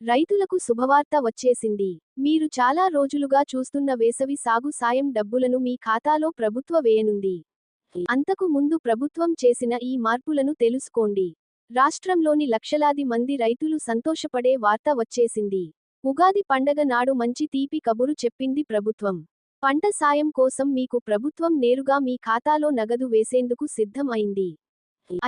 రైతులకు శుభవార్త వచ్చేసింది. మీరు చాలా రోజులుగా చూస్తున్న వేసవి సాగు సాయం డబ్బులను మీ ఖాతాలో ప్రభుత్వ వేయనుంది. అంతకు ముందు ప్రభుత్వం చేసిన ఈ మార్పులను తెలుసుకోండి. రాష్ట్రంలోని లక్షలాది మంది రైతులు సంతోషపడే వార్త వచ్చేసింది. ఉగాది పండగ నాడు మంచి తీపి కబురు చెప్పింది ప్రభుత్వం. పంట సాయం కోసం మీకు ప్రభుత్వం నేరుగా మీ ఖాతాలో నగదు వేసేందుకు సిద్ధం అయింది.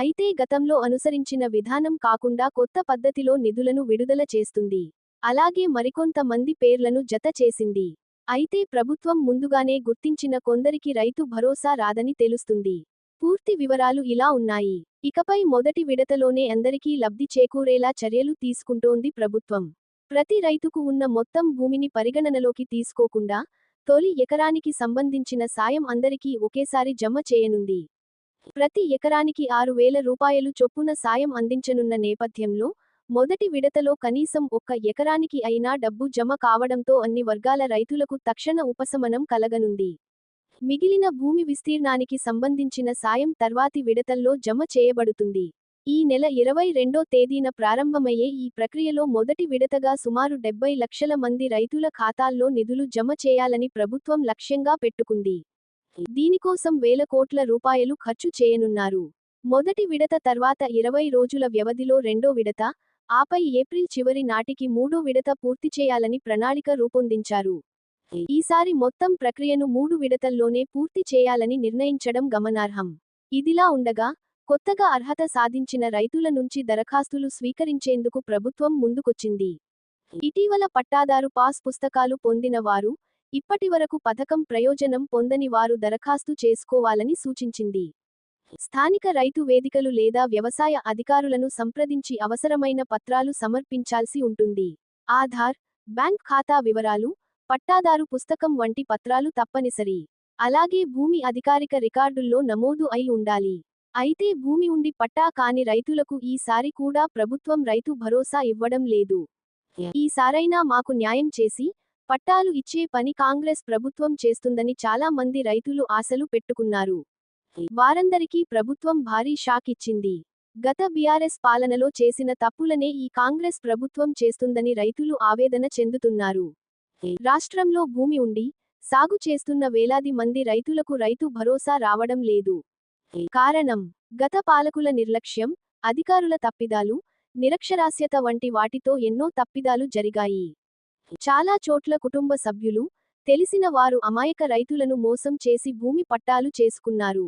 అయితే గతంలో అనుసరించిన విధానం కాకుండా కొత్త పద్ధతిలో నిధులను విడుదల చేస్తుంది. అలాగే మరికొంత మంది పేర్లను జత చేసింది. అయితే ప్రభుత్వం ముందుగానే గుర్తించిన కొందరికి రైతు భరోసా రాదని తెలుస్తుంది. పూర్తి వివరాలు ఇలా ఉన్నాయి. ఇకపై మొదటి విడతలోనే అందరికీ లబ్ధి చేకూరేలా చర్యలు తీసుకుంటోంది ప్రభుత్వం. ప్రతి రైతుకు ఉన్న మొత్తం భూమిని పరిగణనలోకి తీసుకోకుండా తొలి ఎకరానికి సంబంధించిన సాయం అందరికీ ఒకేసారి జమ చేయనుంది. ప్రతి ఎకరానికి 6,000 రూపాయలు చొప్పున సాయం అందించనున్న నేపథ్యంలో మొదటి విడతలో కనీసం ఒక్క ఎకరానికి అయినా డబ్బు జమ కావడంతో అన్ని వర్గాల రైతులకు తక్షణ ఉపశమనం కలగనుంది. మిగిలిన భూమి విస్తీర్ణానికి సంబంధించిన సాయం తర్వాతి విడతల్లో జమ చేయబడుతుంది. ఈ నెల 22వ తేదీన ప్రారంభమయ్యే ఈ ప్రక్రియలో మొదటి విడతగా సుమారు 70 లక్షల మంది రైతుల ఖాతాల్లో నిధులు జమ చేయాలని ప్రభుత్వం లక్ష్యంగా పెట్టుకుంది. దీనికోసం వేల కోట్ల రూపాయలు ఖర్చు చేయనున్నారు. మొదటి విడత తర్వాత 20 రోజుల వ్యవధిలో రెండో విడత, ఆపై ఏప్రిల్ చివరి నాటికి మూడో విడత పూర్తి చేయాలని ప్రణాళిక రూపొందించారు. ఈసారి మొత్తం ప్రక్రియను 3 విడతల్లోనే పూర్తి చేయాలని నిర్ణయించడం గమనార్హం. ఇదిలా ఉండగా, కొత్తగా అర్హత సాధించిన రైతుల నుంచి దరఖాస్తులు స్వీకరించేందుకు ప్రభుత్వం ముందుకొచ్చింది. ఇటీవల పట్టాదారు పాస్ పుస్తకాలు పొందిన వారు, ఇప్పటివరకు పథకం ప్రయోజనం పొందని వారు దరఖాస్తు చేసుకోవాలని సూచించింది. స్థానిక రైతు వేదికలు లేదా వ్యవసాయ అధికారులను సంప్రదించి అవసరమైన పత్రాలు సమర్పించాల్సి ఉంటుంది. ఆధార్, బ్యాంక్ ఖాతా వివరాలు, పట్టాదారు పుస్తకం వంటి పత్రాలు తప్పనిసరి. అలాగే భూమి అధికారిక రికార్డుల్లో నమోదు అయి ఉండాలి. అయితే భూమి ఉండి పట్టా కాని రైతులకు ఈసారి కూడా ప్రభుత్వం రైతు భరోసా ఇవ్వడం లేదు. ఈసారైనా మాకు న్యాయం చేసి పట్టాలు ఇచ్చే పని కాంగ్రెస్ ప్రభుత్వం చేస్తుందని చాలా మంది రైతులు ఆశలు పెట్టుకున్నారు. వారందరికీ ప్రభుత్వం భారీ షాక్ ఇచ్చింది. గత బీఆర్ఎస్ పాలనలో చేసిన తప్పులనే ఈ కాంగ్రెస్ ప్రభుత్వం చేస్తుందని రైతులు ఆవేదన చెందుతున్నారు. రాష్ట్రంలో భూమి ఉండి సాగు చేస్తున్న వేలాది మంది రైతులకు రైతు భరోసా రావడం లేదు. కారణం, గత పాలకుల నిర్లక్ష్యం, అధికారుల తప్పిదాలు, నిరక్షరాస్యత వంటి వాటితో ఎన్నో తప్పిదాలు జరిగాయి. చాలా చోట్ల కుటుంబ సభ్యులు, తెలిసిన వారు అమాయక రైతులను మోసం చేసి భూమి పట్టాలు చేసుకున్నారు.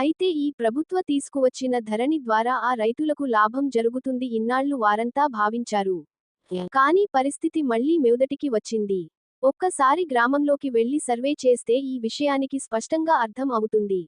అయితే ఈ ప్రభుత్వ తీసుకువచ్చిన ధరణి ద్వారా ఆ రైతులకు లాభం జరుగుతుంది ఇన్నాళ్లు వారంతా భావించారు. కానీ పరిస్థితి మళ్లీ మెదటికి వచ్చింది. ఒక్కసారి గ్రామంలోకి వెళ్లి సర్వే చేస్తే ఈ విషయానికి స్పష్టంగా అర్థం అవుతుంది.